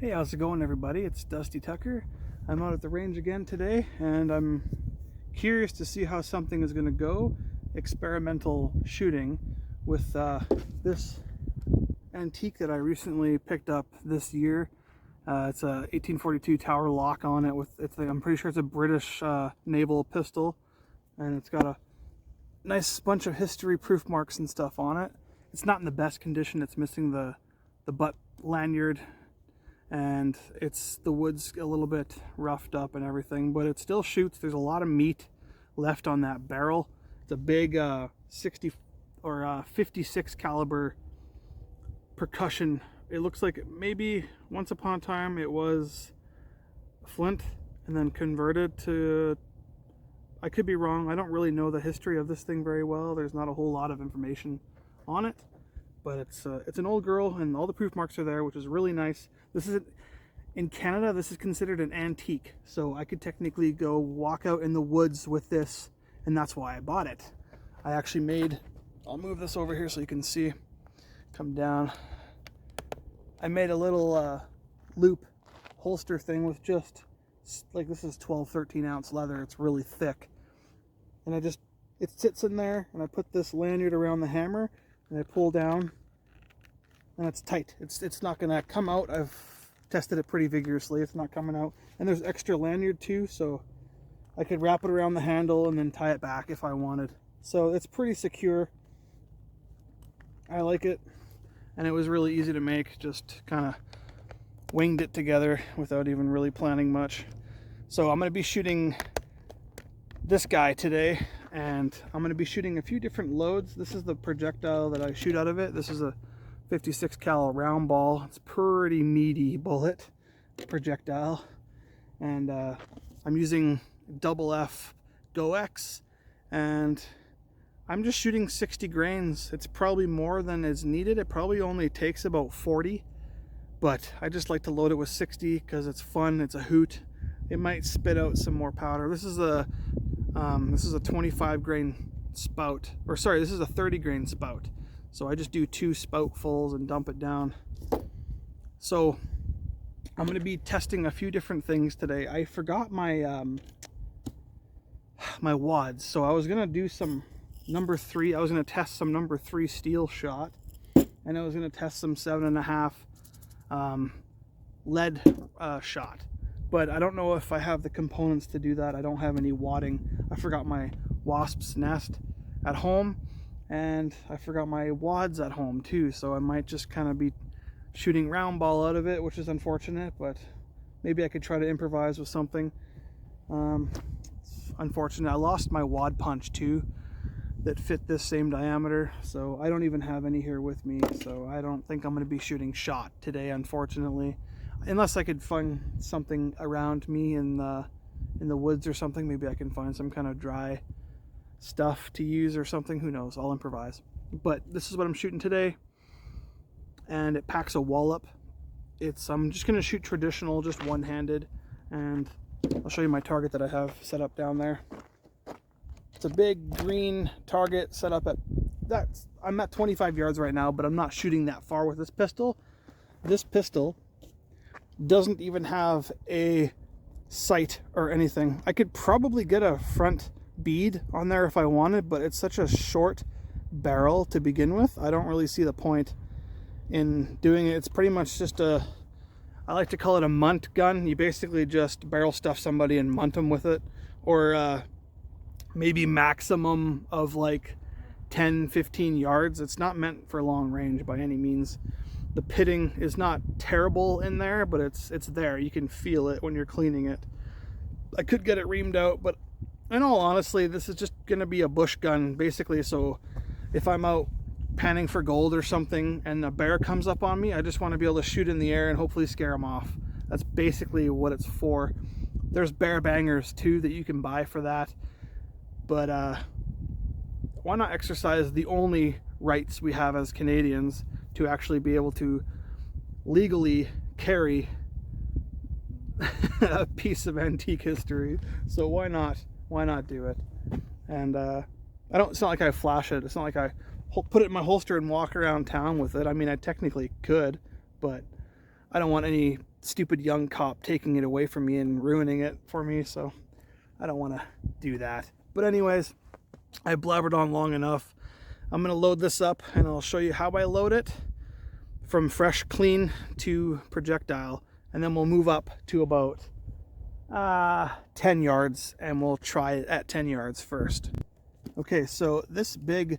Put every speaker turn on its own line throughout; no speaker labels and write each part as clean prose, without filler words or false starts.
Hey, how's it going, everybody? It's Dusty Tucker. I'm out at the range again today, and I'm curious to see how something is going to go experimental shooting with this antique that I recently picked up this year. It's a 1842 tower lock on it with I'm pretty sure it's a British naval pistol, and it's got a nice bunch of history proof marks and stuff on it. It's not in the best condition. It's missing the butt lanyard, and the wood's a little bit roughed up and everything, but it still shoots. There's a lot of meat left on that barrel. It's a big 60 or 56 caliber percussion. It looks like maybe once upon a time it was flint and then converted to, I could be wrong, I don't really know the history of this thing very well. There's not a whole lot of information on it, but it's an old girl, and all the proof marks are there, which is really nice. This is in Canada, this is considered an antique, so I could technically go walk out in the woods with this, and that's why I bought it. I actually made, I'll move this over here so you can see, come down. I made a little loop holster thing with just, like, this is 12-13 ounce leather. It's really thick, and it sits in there, and I put this lanyard around the hammer, and I pull down, and it's tight. It's not gonna come out. I've tested it pretty vigorously. It's not coming out. And there's extra lanyard too, so I could wrap it around the handle and then tie it back if I wanted. So it's pretty secure. I like it, and it was really easy to make. Just kind of winged it together without even really planning much. So I'm going to be shooting this guy today, and I'm going to be shooting a few different loads. This is the projectile that I shoot out of it. This is a 56 cal round ball. It's pretty meaty bullet projectile, and I'm using double F GoX, and I'm just shooting 60 grains. It's probably more than is needed. It probably only takes about 40, but I just like to load it with 60 because it's fun. It's a hoot. It might spit out some more powder. This is a 25 grain spout, or sorry, this is a 30 grain spout. So I just do 2 spoutfuls and dump it down. So I'm going to be testing a few different things today. I forgot my my wads, so I was going to do some number 3. I was going to test some number 3 steel shot, and I was going to test some 7.5 lead shot. But I don't know if I have the components to do that. I don't have any wadding. I forgot my wasp's nest at home, and I forgot my wads at home too, so I might just kind of be shooting round ball out of it, which is unfortunate, but maybe I could try to improvise with something. It's unfortunate. I lost my wad punch too that fit this same diameter, so I don't even have any here with me, so I don't think I'm going to be shooting shot today, unfortunately, unless I could find something around me in the woods or something. Maybe I can find some kind of dry stuff to use or something. Who knows? I'll improvise. But this is what I'm shooting today, and it packs a wallop. I'm just going to shoot traditional, just one-handed, and I'll show you my target that I have set up down there. It's a big green target set up at I'm at 25 yards right now, but I'm not shooting that far with this pistol. This pistol doesn't even have a sight or anything. I could probably get a front bead on there if I wanted, but it's such a short barrel to begin with. I don't really see the point in doing it. It's pretty much just I like to call it a munt gun. You basically just barrel stuff somebody and munt them with it, or maybe maximum of like 10-15 yards. It's not meant for long range by any means. The pitting is not terrible in there, but it's there. You can feel it when you're cleaning it. I could get it reamed out, but in all honesty, this is just going to be a bush gun, basically. So if I'm out panning for gold or something and a bear comes up on me, I just want to be able to shoot in the air and hopefully scare him off. That's basically what it's for. There's bear bangers too that you can buy for that, but why not exercise the only rights we have as Canadians to actually be able to legally carry a piece of antique history? So why not do it? And it's not like I flash it. It's not like I put it in my holster and walk around town with it. I mean, I technically could, but I don't want any stupid young cop taking it away from me and ruining it for me, so I don't want to do that. But anyways, I blabbered on long enough. I'm going to load this up and I'll show you how I load it from fresh clean to projectile, and then we'll move up to about 10 yards and we'll try it at 10 yards first. Okay, so this big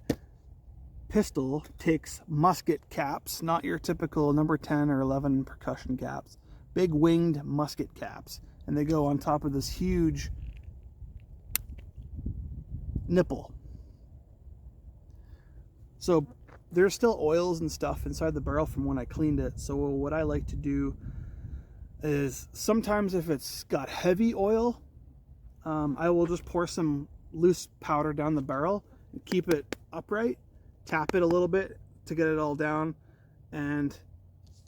pistol takes musket caps, not your typical number 10 or 11 percussion caps. Big winged musket caps, and they go on top of this huge nipple. So there's still oils and stuff inside the barrel from when I cleaned it. So what I like to do is sometimes if it's got heavy oil, I will just pour some loose powder down the barrel and keep it upright, tap it a little bit to get it all down, and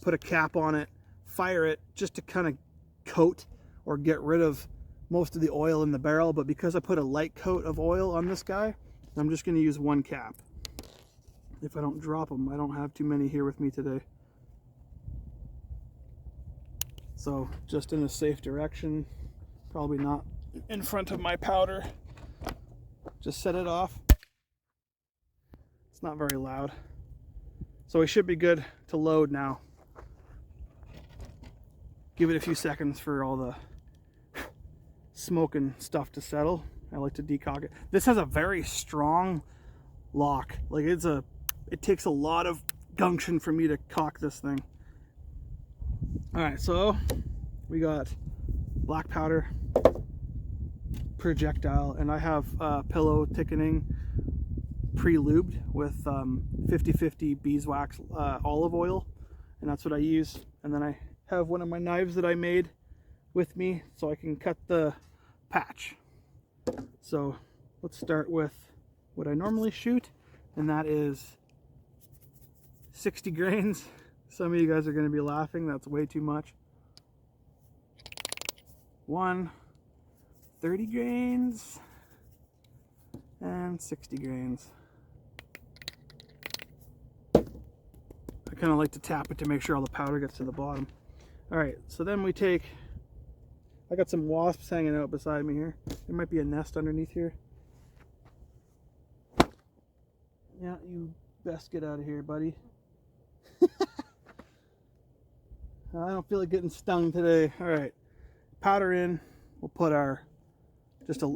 put a cap on it, fire it just to kind of coat or get rid of most of the oil in the barrel. But because I put a light coat of oil on this guy, I'm just going to use one cap. If I don't drop them, I don't have too many here with me today. So just in a safe direction, probably not in front of my powder. Just set it off. It's not very loud. So we should be good to load now. Give it a few seconds for all the smoke and stuff to settle. I like to decock it. This has a very strong lock. Like it takes a lot of gumption for me to cock this thing. Alright, so we got black powder, projectile, and I have pillow thickening pre-lubed with 50-50 beeswax olive oil, and that's what I use. And then I have one of my knives that I made with me so I can cut the patch. So let's start with what I normally shoot, and that is 60 grains. Some of you guys are going to be laughing, that's way too much. 1, 30 grains, and 60 grains. I kind of like to tap it to make sure all the powder gets to the bottom. Alright, so then we take, I got some wasps hanging out beside me here. There might be a nest underneath here. Yeah, you best get out of here, buddy. I don't feel like getting stung today. Alright, powder in. We'll put our, just a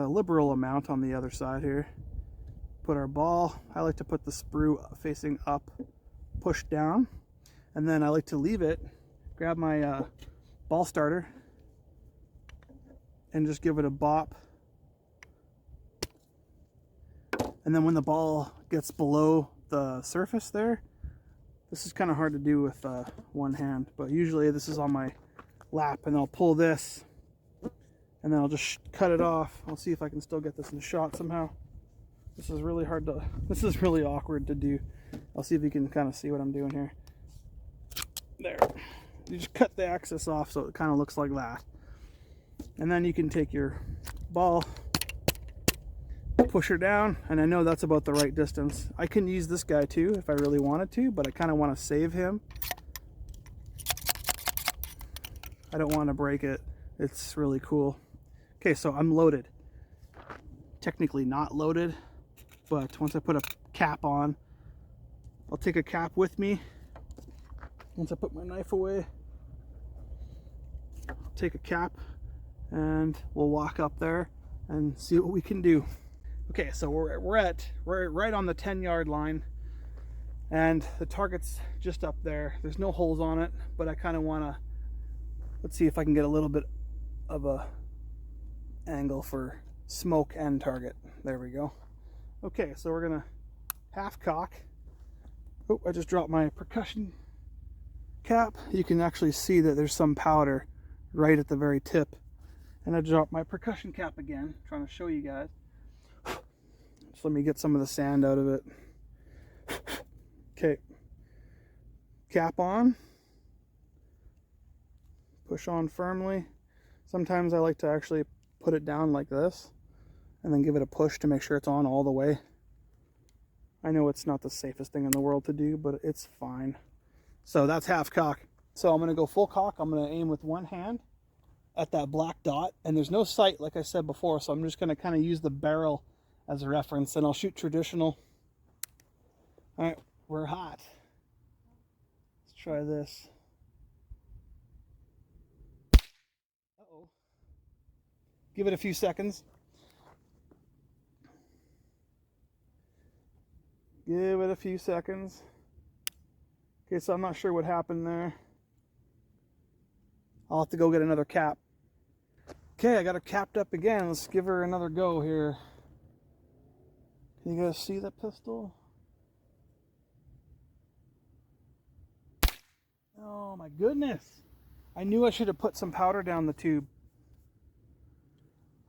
liberal amount on the other side here. Put our ball. I like to put the sprue facing up, push down. And then I like to leave it, grab my ball starter, and just give it a bop. And then when the ball gets below the surface there, this is kind of hard to do with one hand, but usually this is on my lap, and I'll pull this and then I'll just cut it off. I'll see if I can still get this in the shot somehow. This is really hard to, this is really awkward to do. I'll see if you can kind of see what I'm doing here. There. You just cut the axis off so it kind of looks like that. And then you can take your ball, push her down, and I know that's about the right distance. I can use this guy too if I really wanted to, but I kind of want to save him. I don't want to break it. It's really cool. Okay, so I'm loaded. Technically not loaded, but once I put a cap on, I'll take a cap with me. Once I put my knife away, I'll take a cap and we'll walk up there and see what we can do. Okay, so we're right on the 10-yard line, and the target's just up there. There's no holes on it, but I kind of want to, let's see if I can get a little bit of a angle for smoke and target. There we go. Okay, so we're gonna half cock. Oh, I just dropped my percussion cap. You can actually see that there's some powder right at the very tip. And I dropped my percussion cap again, trying to show you guys. Just let me get some of the sand out of it. Okay, cap on, push on firmly. Sometimes I like to actually put it down like this and then give it a push to make sure it's on all the way. I know it's not the safest thing in the world to do, but it's fine. So that's half cock. So I'm going to go full cock. I'm going to aim with one hand at that black dot, and there's no sight like I said before, so I'm just going to kind of use the barrel as a reference, and I'll shoot traditional. All right, we're hot. Let's try this. Uh-oh. Give it a few seconds. Give it a few seconds. Okay, so I'm not sure what happened there. I'll have to go get another cap. Okay, I got her capped up again. Let's give her another go here. Can you guys see that pistol? Oh my goodness. I knew I should have put some powder down the tube.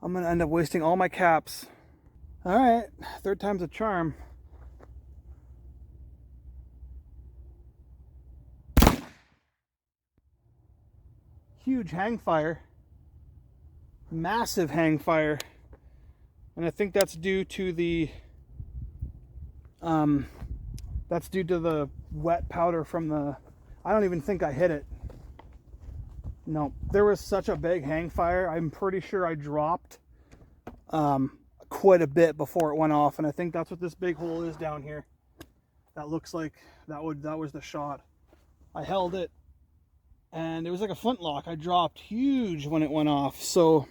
I'm going to end up wasting all my caps. All right, third time's a charm. Huge hang fire. Massive hang fire. And I think that's due to the wet powder from the, I don't even think I hit it. No, there was such a big hang fire. I'm pretty sure I dropped quite a bit before it went off, and I think that's what this big hole is down here. That looks like that was the shot. I held it, and it was like a flintlock. I dropped huge when it went off. So,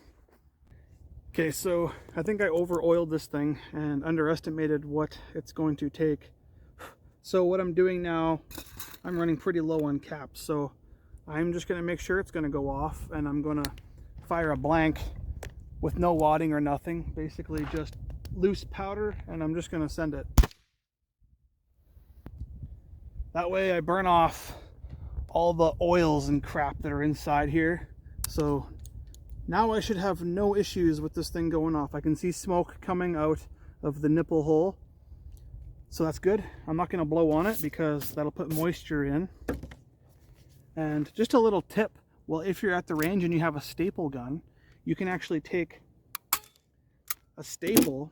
okay, so I think I over-oiled this thing and underestimated what it's going to take. So what I'm doing now, I'm running pretty low on caps, so I'm just going to make sure it's going to go off, and I'm going to fire a blank with no wadding or nothing, basically just loose powder, and I'm just going to send it. That way I burn off all the oils and crap that are inside here. So now I should have no issues with this thing going off. I can see smoke coming out of the nipple hole, so that's good. I'm not going to blow on it because that'll put moisture in. And just a little tip, well, if you're at the range and you have a staple gun, you can actually take a staple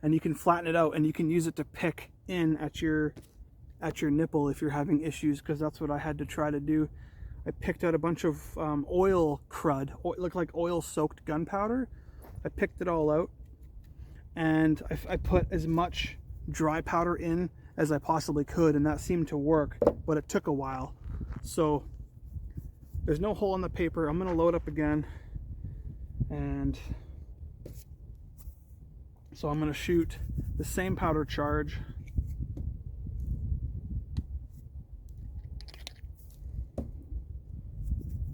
and you can flatten it out, and you can use it to pick in at your nipple if you're having issues, because that's what I had to try to do. I picked out a bunch of oil crud. It looked like oil soaked gunpowder. I picked it all out, and I put as much dry powder in as I possibly could, and that seemed to work, but it took a while. So there's no hole in the paper. I'm going to load up again, and so I'm going to shoot the same powder charge.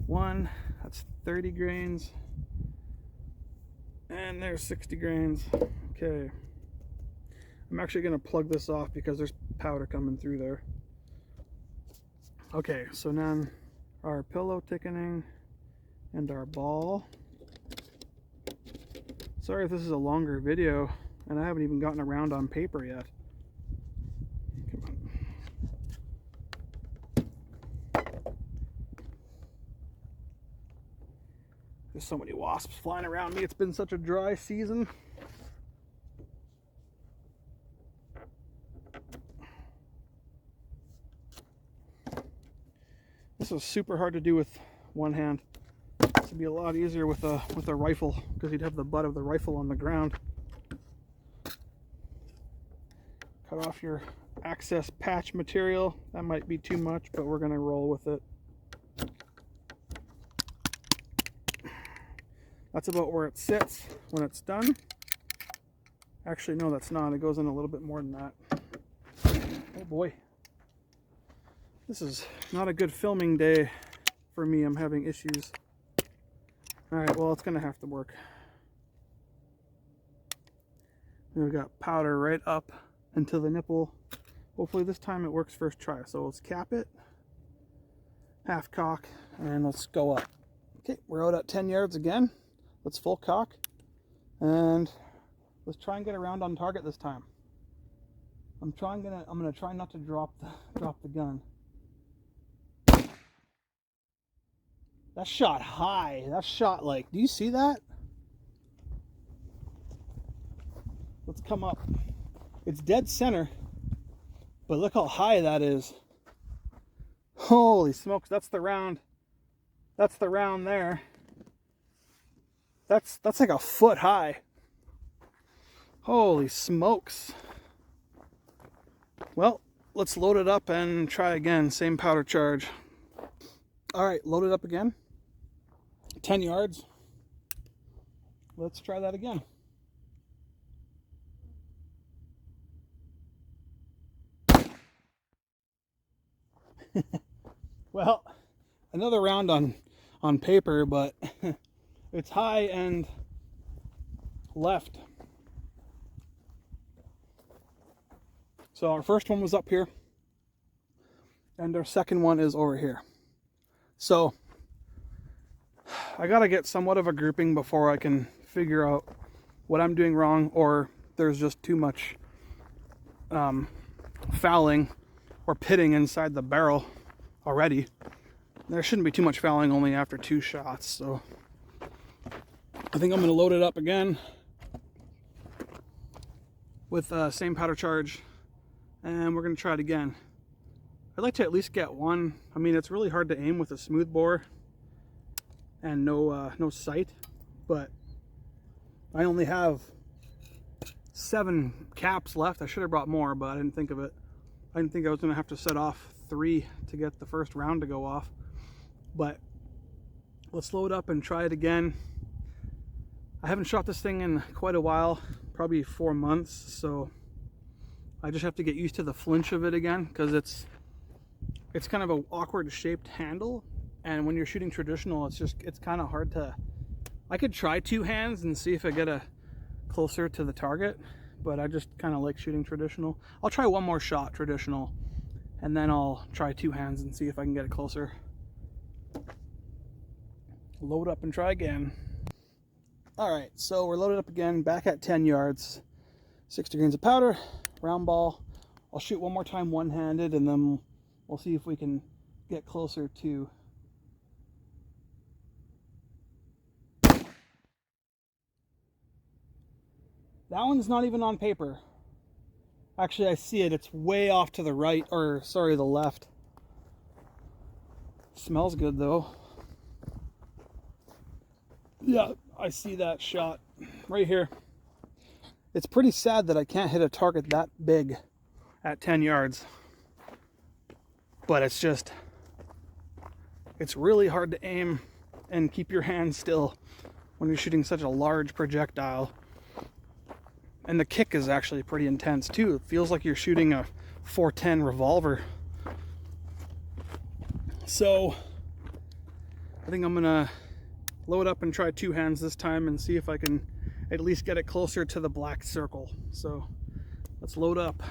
One, that's 30 grains, and there's 60 grains. Okay, I'm actually going to plug this off because there's powder coming through there. Okay, so now our pillow ticketing and our ball. Sorry if this is a longer video and I haven't even gotten around on paper yet. Come on. There's so many wasps flying around me. It's been such a dry season. This is super hard to do with one hand. This would be a lot easier with a rifle, because you'd have the butt of the rifle on the ground. Cut off your access patch material. That might be too much, but we're going to roll with it. That's about where it sits when it's done. Actually, no, that's not. It goes in a little bit more than that. Oh boy. This is not a good filming day for me. I'm having issues. Alright, well, it's going to have to work. We've got powder right up into the nipple. Hopefully this time it works first try. So let's cap it, half cock, and let's go up. Okay, we're out at 10 yards again. Let's full cock, and let's try and get around on target this time. I'm gonna try not to drop the gun. That shot high. That shot, like, do you see that? Let's come up. It's dead center, But look how high that is. Holy smokes, that's the round. That's the round there. That's like a foot high. Holy smokes. Well, let's load it up and try again. Same powder charge. All right, load it up again. 10 yards. Let's try that again. Well, another round on paper, but it's high and left. So our first one was up here, and our second one is over here. So I gotta get somewhat of a grouping before I can figure out what I'm doing wrong, or there's just too much fouling or pitting inside the barrel already. There shouldn't be too much fouling only after 2 shots, so I think I'm going to load it up again with same powder charge, and we're going to try it again. I'd like to at least get one. I mean, it's really hard to aim with a smooth bore and no sight, but I only have 7 caps left. I should have brought more, but I didn't think of it. I didn't think I was going to have to set off 3 to get the first round to go off. But let's load up and try it again. I haven't shot this thing in quite a while, probably 4 months, so I just have to get used to the flinch of it again, because it's kind of an awkward shaped handle, and when you're shooting traditional, it's kind of hard to. I could try 2 hands and see if I get a closer to the target, but I just kind of like shooting traditional. I'll try one more shot traditional, and then I'll try 2 hands and see if I can get it closer. Load up and try again. All right, so we're loaded up again, back at 10 yards, 60 grains of powder, round ball. I'll shoot one more time one-handed, and then we'll see if we can get closer to. That one's not even on paper. Actually, I see it. It's way off to the right, or sorry, the left. Smells good though. Yeah, I see that shot right here. It's pretty sad that I can't hit a target that big at 10 yards. But it's really hard to aim and keep your hand still when you're shooting such a large projectile. And the kick is actually pretty intense too. It feels like you're shooting a 410 revolver. So I think I'm gonna load up and try 2 hands this time and see if I can at least get it closer to the black circle. So let's load up.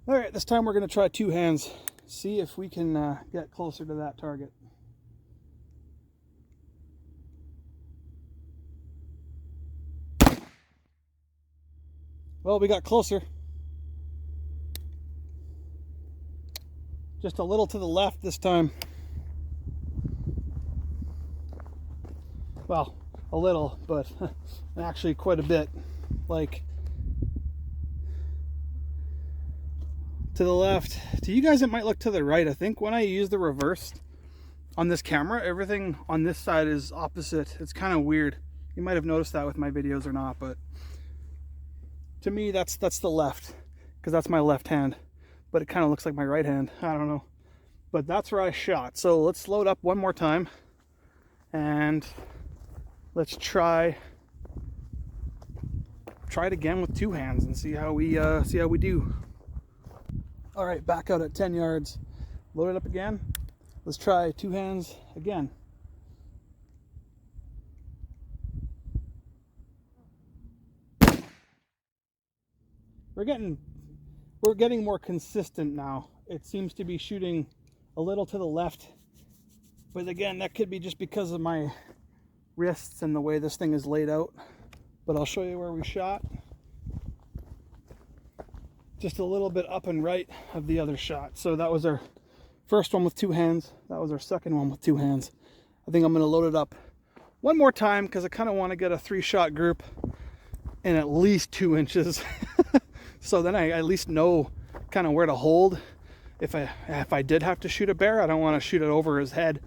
All right, this time we're gonna try 2 hands, see if we can get closer to that target. Well, we got closer. Just a little to the left this time. Well, a little, but actually quite a bit. Like, to the left. To you guys, it might look to the right. I think when I use the reverse on this camera, everything on this side is opposite. It's kind of weird. You might have noticed that with my videos or not, but to me, that's the left, because that's my left hand, but it kind of looks like my right hand. I don't know, but that's where I shot. So let's load up one more time, and let's try it again with 2 hands and see how we do. All right, back out at 10 yards, load it up again. Let's try 2 hands again. We're getting more consistent now. It seems to be shooting a little to the left, but again, that could be just because of my wrists and the way this thing is laid out. But I'll show you where we shot. Just a little bit up and right of the other shot. So that was our first one with 2 hands. That was our second one with 2 hands. I think I'm going to load it up one more time because I kind of want to get a 3-shot group in at least 2 inches. So then I at least know kind of where to hold. If I did have to shoot a bear, I don't want to shoot it over his head,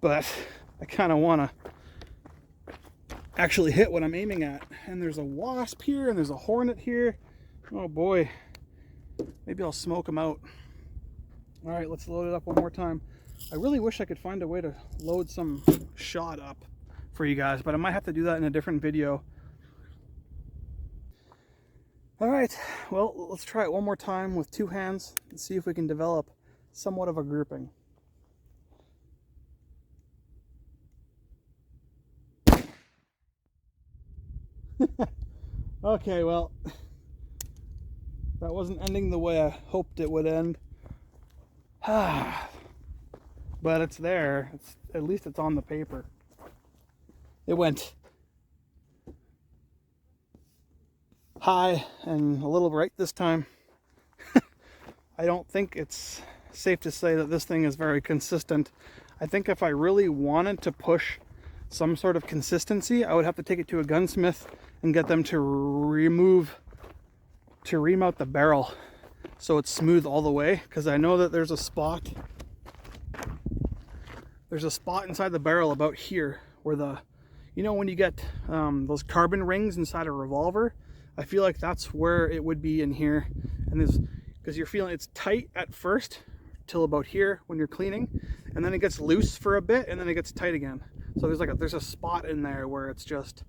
but I kind of want to actually hit what I'm aiming at. And there's a wasp here, and there's a hornet here. Oh boy, maybe I'll smoke them out. All right, let's load it up one more time. I really wish I could find a way to load some shot up for you guys, but I might have to do that in a different video. All right, well, let's try it one more time with two hands and see if we can develop somewhat of a grouping. Okay, well, that wasn't ending the way I hoped it would end. But it's there. At least it's on the paper. It went high and a little right this time. I don't think it's safe to say that this thing is very consistent. I think if I really wanted to push some sort of consistency, I would have to take it to a gunsmith and get them to remount the barrel so it's smooth all the way, because I know that there's a spot inside the barrel about here where you know when you get those carbon rings inside a revolver, I feel like that's where it would be in here. And there's, because you're feeling it's tight at first till about here when you're cleaning, and then it gets loose for a bit and then it gets tight again. So there's a spot in there where it's just,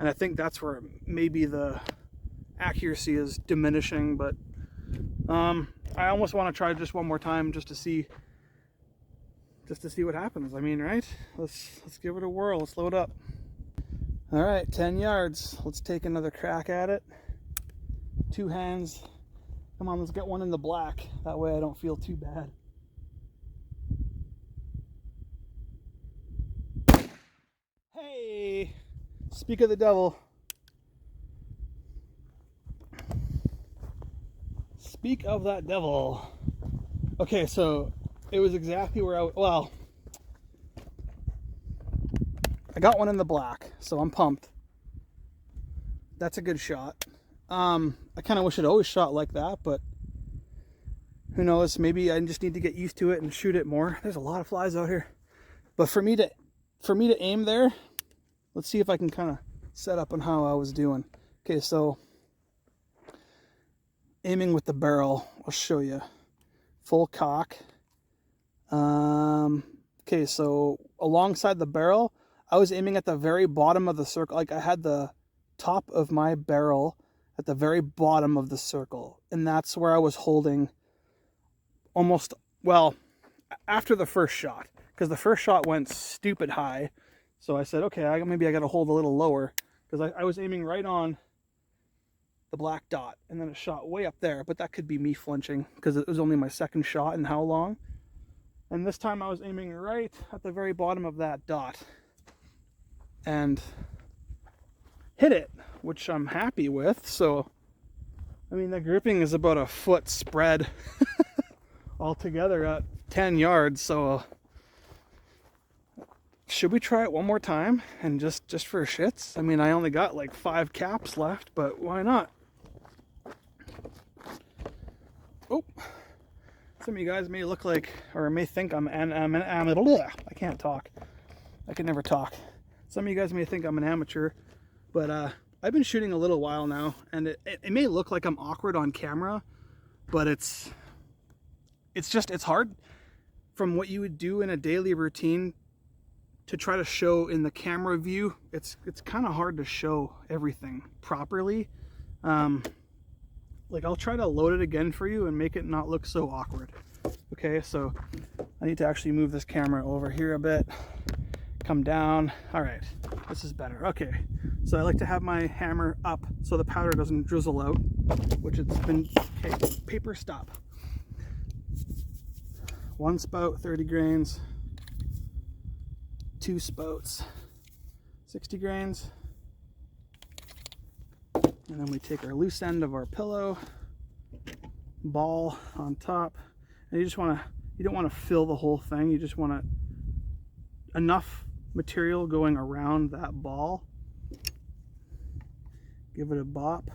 and I think that's where maybe the accuracy is diminishing. But I almost want to try just one more time just to see what happens. I mean, right? Let's give it a whirl. Let's load up. All right, 10 yards. Let's take another crack at it. Two hands. Come on, let's get one in the black. That way I don't feel too bad. Hey, speak of the devil. Speak of that devil. Okay, so it was exactly where I got one in the black, so I'm pumped. That's a good shot. I kind of wish it always shot like that, but who knows? Maybe I just need to get used to it and shoot it more. There's a lot of flies out here. But for me to aim there, let's see if I can kind of set up on how I was doing. Okay, so aiming with the barrel, I'll show you. Full cock. Okay, so alongside the barrel, I was aiming at the very bottom of the circle. Like I had the top of my barrel at the very bottom of the circle. And that's where I was holding almost, well, after the first shot. Because the first shot went stupid high. So I said, okay, maybe I got to hold a little lower. Because I was aiming right on the black dot. And then it shot way up there. But that could be me flinching. Because it was only my second shot in how long. And this time I was aiming right at the very bottom of that dot. And hit it, which I'm happy with. So, I mean, the grouping is about a foot spread altogether at 10 yards. So, should we try it one more time and just for shits? I mean, I only got like 5 caps left, but why not? Oh, some of you guys may look like, or may think I can't talk. I can never talk. Some of you guys may think I'm an amateur, but I've been shooting a little while now, and it may look like I'm awkward on camera, but it's hard from what you would do in a daily routine to try to show in the camera view. It's kind of hard to show everything properly. Like I'll try to load it again for you and make it not look so awkward. Okay, so I need to actually move this camera over here a bit. Come down. All right, this is better. Okay, so I like to have my hammer up so the powder doesn't drizzle out, which it's been. Okay, paper stop. 1 spout, 30 grains. 2 spouts, 60 grains. And then we take our loose end of our pillow, ball on top, and you don't want to fill the whole thing. You just want enough material going around that ball. Give it a bop.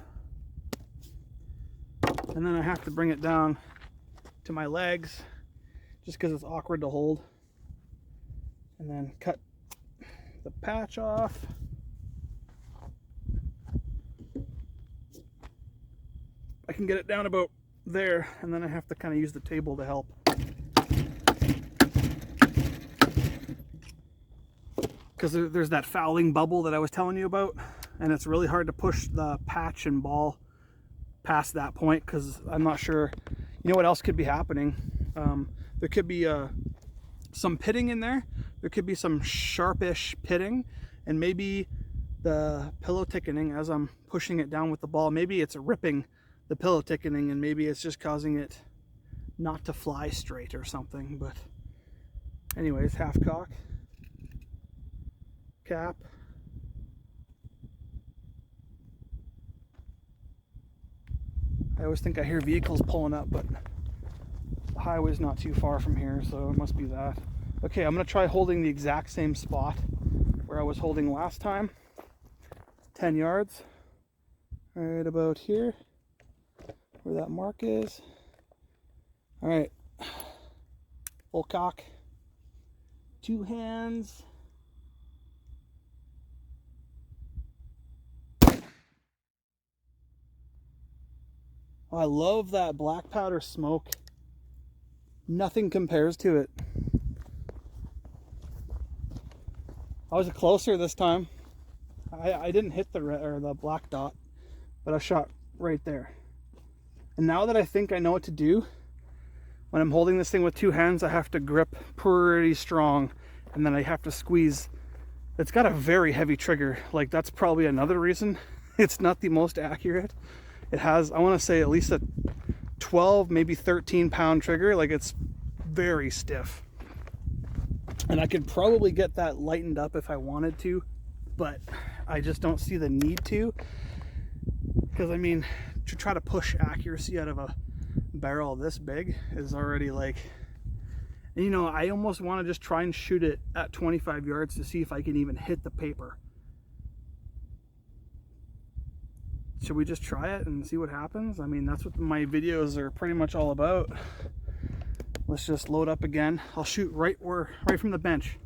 And then I have to bring it down to my legs just because it's awkward to hold. And then cut the patch off. I can get it down about there, and then I have to kind of use the table to help. Because there's that fouling bubble that I was telling you about, and it's really hard to push the patch and ball past that point because I'm not sure. You know what else could be happening? There could be some pitting in there. There could be some sharpish pitting, and maybe the pillow ticketing as I'm pushing it down with the ball, maybe it's ripping the pillow ticketing, and maybe it's just causing it not to fly straight or something. But anyways, half cock, cap, I always think I hear vehicles pulling up, but the highway's not too far from here, so it must be that. Okay, I'm gonna try holding the exact same spot where I was holding last time. 10 yards, right about here, where that mark is. All right, full cock, 2 hands. Oh, I love that black powder smoke. Nothing compares to it. I was closer this time. I didn't hit the red or the black dot, but I shot right there. And now that I think I know what to do, when I'm holding this thing with 2 hands, I have to grip pretty strong, and then I have to squeeze. It's got a very heavy trigger. Like, that's probably another reason it's not the most accurate. It has, I want to say, at least a 12, maybe 13 pound trigger. Like, it's very stiff. And I could probably get that lightened up if I wanted to, but I just don't see the need to. Because, I mean, to try to push accuracy out of a barrel this big is already like, and you know, I almost want to just try and shoot it at 25 yards to see if I can even hit the paper. Should we just try it and see what happens? I mean, that's what my videos are pretty much all about. Let's just load up again. I'll shoot right from the bench,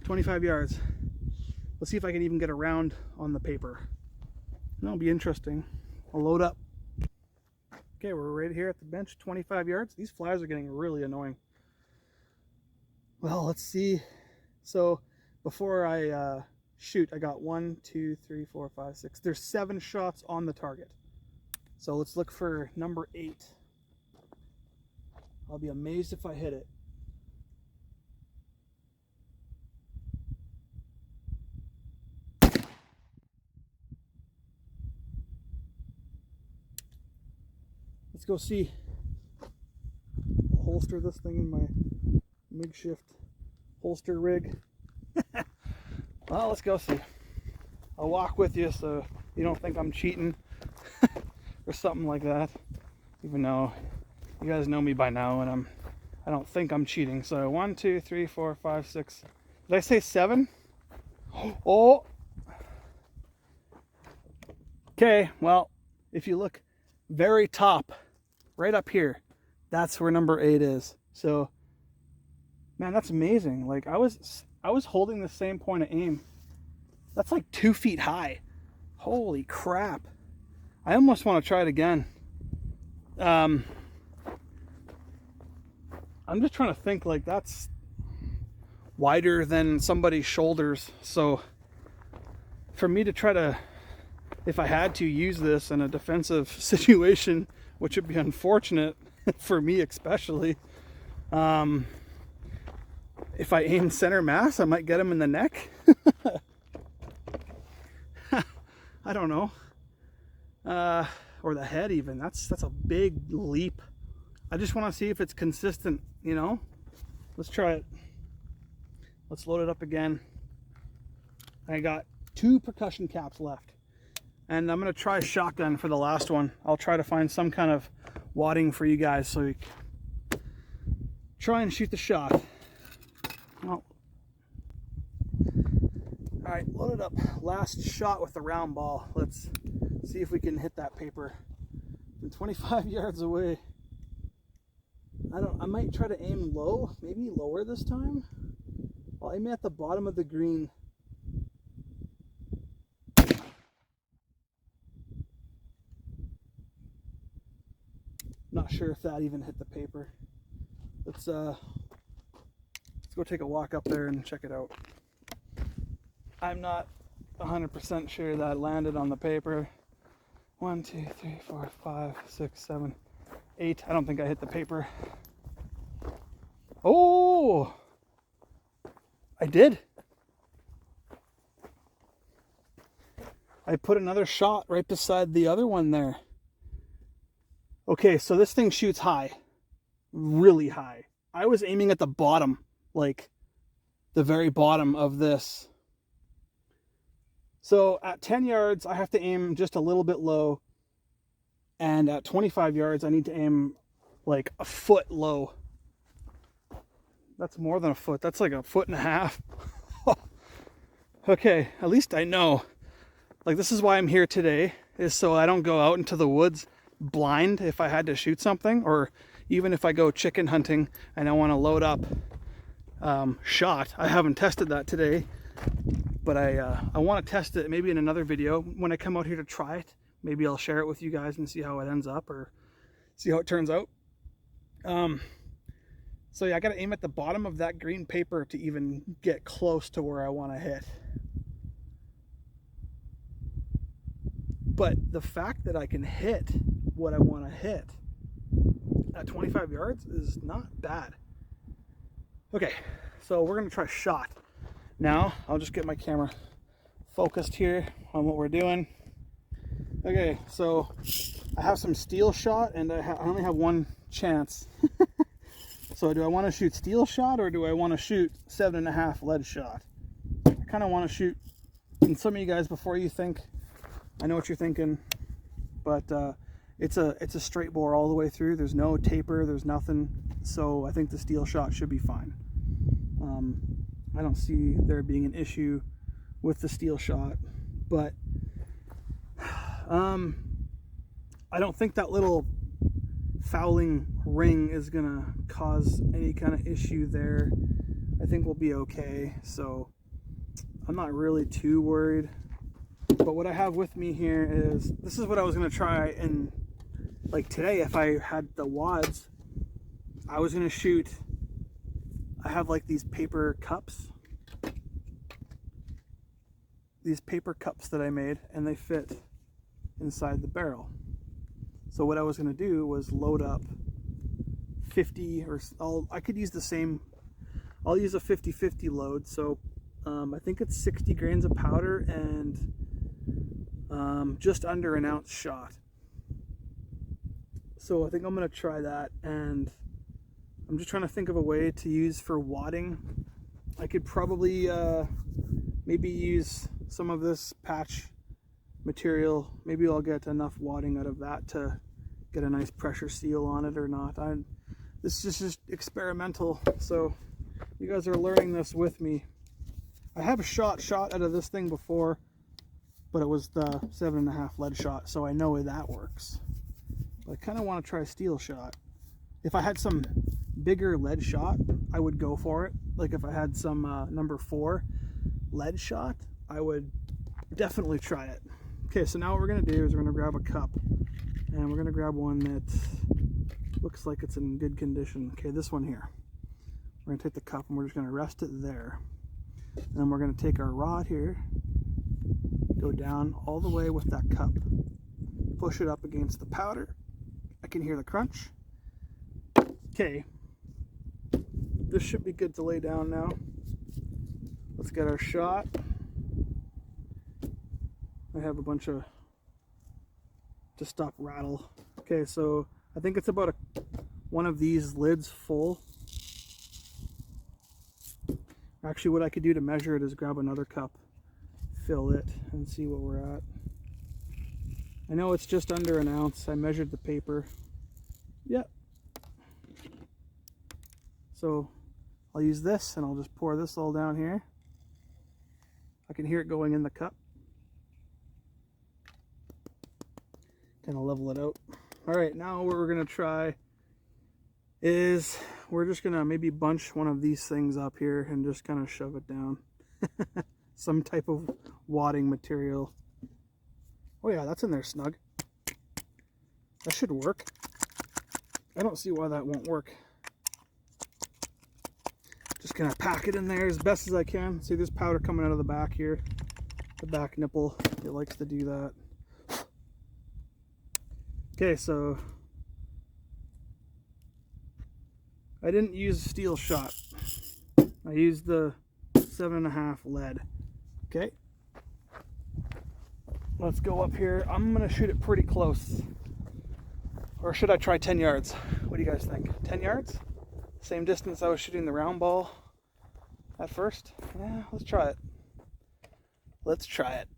25 yards. Let's see if I can even get around on the paper. That'll be interesting. I'll load up. Okay, we're right here at the bench, 25 yards. These flies are getting really annoying. Well, let's see. So before I shoot, I got 1, 2, 3, 4, 5, 6. There's 7 shots on the target. So let's look for number 8. I'll be amazed if I hit it. Let's go see. I'll holster this thing in my makeshift holster rig. Well, let's go see. I'll walk with you so you don't think I'm cheating or something like that. Even though you guys know me by now, and I don't think I'm cheating. So 1, 2, 3, 4, 5, 6. Did I say 7? Oh. Okay. Well, if you look very top, right up here, that's where number 8 is. So, man, that's amazing. Like, I was holding the same point of aim. That's like 2 feet high. Holy crap. I almost want to try it again. I'm just trying to think, like, that's wider than somebody's shoulders. So for me to try to, if I had to use this in a defensive situation, which would be unfortunate for me especially, if I aim center mass, I might get him in the neck. I don't know. Or the head even. That's a big leap. I just want to see if it's consistent, you know? Let's try it. Let's load it up again. I got 2 percussion caps left. And I'm going to try a shotgun for the last one. I'll try to find some kind of wadding for you guys so you can try and shoot the shot. Oh. Alright, load it up. Last shot with the round ball. Let's see if we can hit that paper I'm 25 yards away. I might try to aim low, maybe lower this time. I'll aim at the bottom of the green. Not sure if that even hit the paper. Let's go take a walk up there and check it out. I'm not 100% sure that landed on the paper. 1, 2, 3, 4, 5, 6, 7, 8. I don't think I hit the paper. Oh! I did. I put another shot right beside the other one there. Okay, so this thing shoots high. Really high. I was aiming at the bottom, like the very bottom of this. So at 10 yards, I have to aim just a little bit low. And at 25 yards, I need to aim like a foot low. That's more than a foot. That's like a foot and a half. Okay, at least I know. Like, this is why I'm here today, is so I don't go out into the woods blind if I had to shoot something, or even if I go chicken hunting and I want to load up shot. I haven't tested that today, but I want to test it maybe in another video when I come out here to try it. Maybe I'll share it with you guys and see how it ends up, or see how it turns out. So yeah, I got to aim at the bottom of that green paper to even get close to where I want to hit. But the fact that I can hit what I want to hit at 25 yards is not bad. Okay, so we're going to try shot. Now, I'll just get my camera focused here on what we're doing. Okay, so I have some steel shot, and I only have one chance. So do I want to shoot steel shot, or do I want to shoot 7.5 lead shot? I kind of want to shoot, and some of you guys, before you think, I know what you're thinking, but it's a straight bore all the way through. There's no taper, there's nothing, so I think the steel shot should be fine. I don't see there being an issue with the steel shot, but I don't think that little fouling ring is gonna cause any kind of issue there. I think we'll be okay, so I'm not really too worried. But what I have with me here is, this is what I was gonna try, and like today, if I had the wads, I was gonna shoot, I have like these paper cups that I made, and they fit inside the barrel. So what I was going to do was load up 50, or I could use the same, I'll use a 50-50 load. So I think it's 60 grains of powder and just under an ounce shot. So I think I'm going to try that, and I'm just trying to think of a way to use for wadding. I could probably maybe use some of this patch material. Maybe I'll get enough wadding out of that to get a nice pressure seal on it or not. This is just experimental, so you guys are learning this with me. I have shot out of this thing before, but it was the 7.5 lead shot, so I know that works. But I kind of want to try steel shot. If I had some bigger lead shot, I would go for it. Like if I had some number 4 lead shot, I would definitely try it. Okay, so now what we're going to do is we're going to grab a cup, and we're going to grab one that looks like it's in good condition. Okay, this one here. We're going to take the cup and we're just going to rest it there. And then we're going to take our rod here, go down all the way with that cup, push it up against the powder. I can hear the crunch. Okay, this should be good to lay down now. Let's get our shot. I have a bunch of, to stop rattle. Okay, so I think it's about one of these lids full. Actually, what I could do to measure it is grab another cup, fill it, and see what we're at. I know it's just under an ounce. I measured the paper. Yep. So I'll use this, and I'll just pour this all down here. I can hear it going in the cup. Kind of level it out. All right, now what we're gonna try is we're just gonna maybe bunch one of these things up here and just kind of shove it down. Some type of wadding material. Oh yeah, that's in there snug. That should work. I don't see why that won't work. Just gonna pack it in there as best as I can. See, there's powder coming out of the back here. The back nipple, it likes to do that. Okay, so I didn't use steel shot. I used the 7.5 lead. Okay. Let's go up here. I'm gonna shoot it pretty close. Or should I try 10 yards? What do you guys think? 10 yards? Same distance I was shooting the round ball at first? Yeah, let's try it. Let's try it.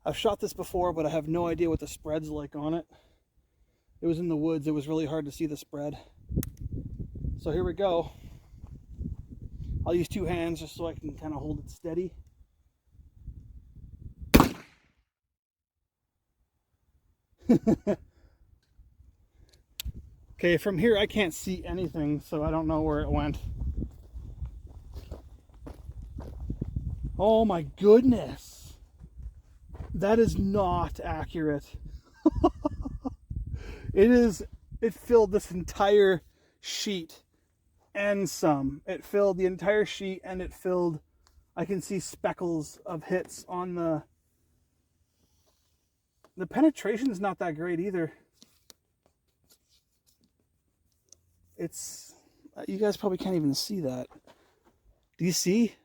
I've shot this before, but I have no idea what the spread's like on it. It was in the woods. It was really hard to see the spread. So here we go. I'll use 2 hands just so I can kind of hold it steady. Okay, from here I can't see anything, so I don't know where it went. Oh my goodness. That is not accurate. It filled this entire sheet and some. It filled the entire sheet and it filled, I can see speckles of hits on the penetration is not that great either. It's, you guys probably can't even see that. Do you see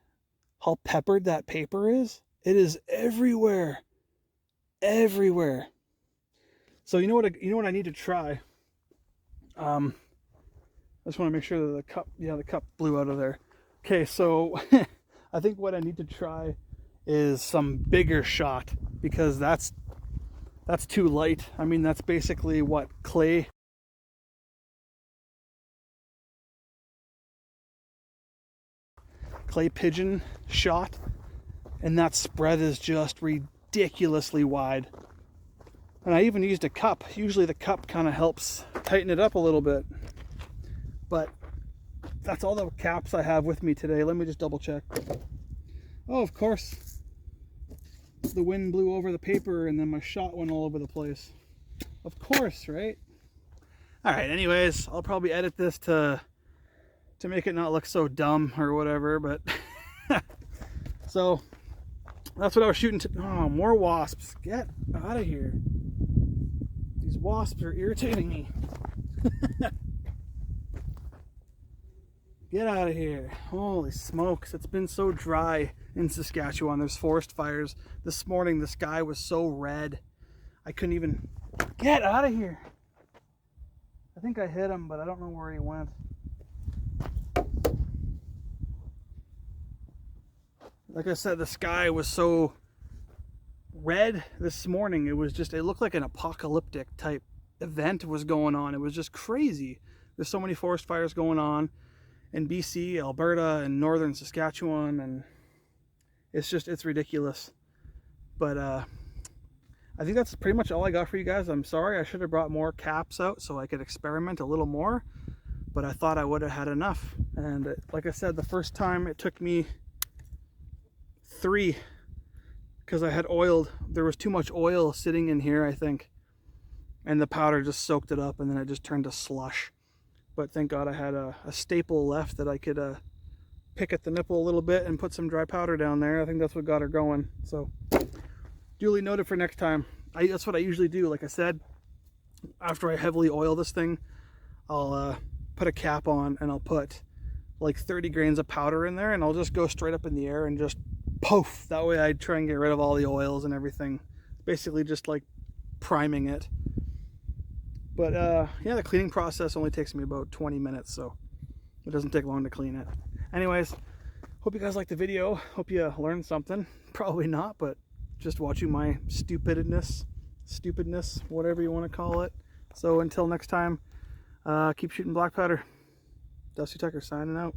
how peppered that paper is? It is everywhere. Everywhere. So you know what I need to try? I just want to make sure that the cup, yeah, the cup blew out of there. Okay, so I think what I need to try is some bigger shot, because that's too light. I mean, that's basically what, clay pigeon shot, and that spread is just ridiculously wide. And I even used a cup. Usually the cup kind of helps tighten it up a little bit, but that's all the caps I have with me today. Let me just double check. Oh, of course, the wind blew over the paper and then my shot went all over the place. Of course, right? All right, anyways, I'll probably edit this to make it not look so dumb or whatever, but so that's what I was shooting to. Oh, more wasps. Get out of here. These wasps are irritating me. Get out of here. Holy smokes. It's been so dry in Saskatchewan. There's forest fires. This morning the sky was so red. I couldn't even... Get out of here. I think I hit him, but I don't know where he went. Like I said, the sky was so red this morning. It was just, it looked like an apocalyptic type event was going on. It was just crazy. There's so many forest fires going on in BC, Alberta, and northern Saskatchewan, and it's ridiculous. But I think that's pretty much all I got for you guys. I'm sorry, I should have brought more caps out so I could experiment a little more, but I thought I would have had enough. And like I said, the first time it took me 3, because I had oiled, there was too much oil sitting in here, I think, and the powder just soaked it up, and then it just turned to slush. But thank God I had a staple left that I could pick at the nipple a little bit and put some dry powder down there. I think that's what got her going. So duly noted for next time. That's what I usually do. Like I said, after I heavily oil this thing, I'll put a cap on and I'll put like 30 grains of powder in there, and I'll just go straight up in the air and just poof. That way I try and get rid of all the oils and everything. Basically just like priming it. But yeah, the cleaning process only takes me about 20 minutes, so it doesn't take long to clean it. Anyways, hope you guys liked the video. Hope you learned something. Probably not, but just watching my stupidness, whatever you want to call it. So until next time, keep shooting black powder. Dusty Tucker signing out.